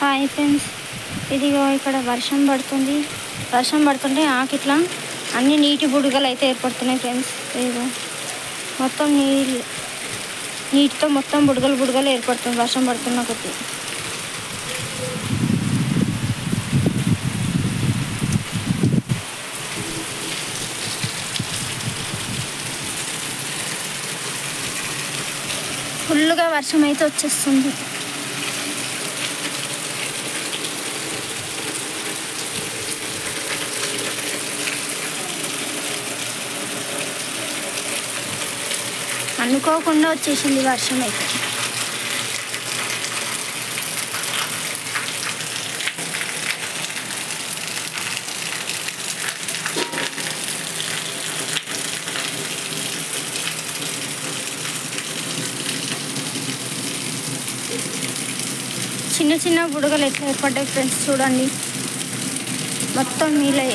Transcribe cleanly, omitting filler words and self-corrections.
Hi friends, ఇదిగో ఇక్కడ వర్షం పడుతుంది. వర్షం పడుతుంటే ఇట్లా అన్ని నీటి బుడగలు అయితే ఏర్పడుతున్నాయి ఫ్రెండ్స్. ఇదిగో మొత్తం నీటితో మొత్తం బుడగలు ఏర్పడుతుంది వర్షం పడుతున్న కొద్దీ. ఫుల్గా వర్షం అయితే వచ్చేస్తుంది. అనుకోకుండా వచ్చేసింది వర్షం అయితే. చిన్న చిన్న బుడగలు ఎట్లా ఏర్పడ్డాయి ఫ్రెండ్స్, చూడండి మొత్తం నీళ్ళే.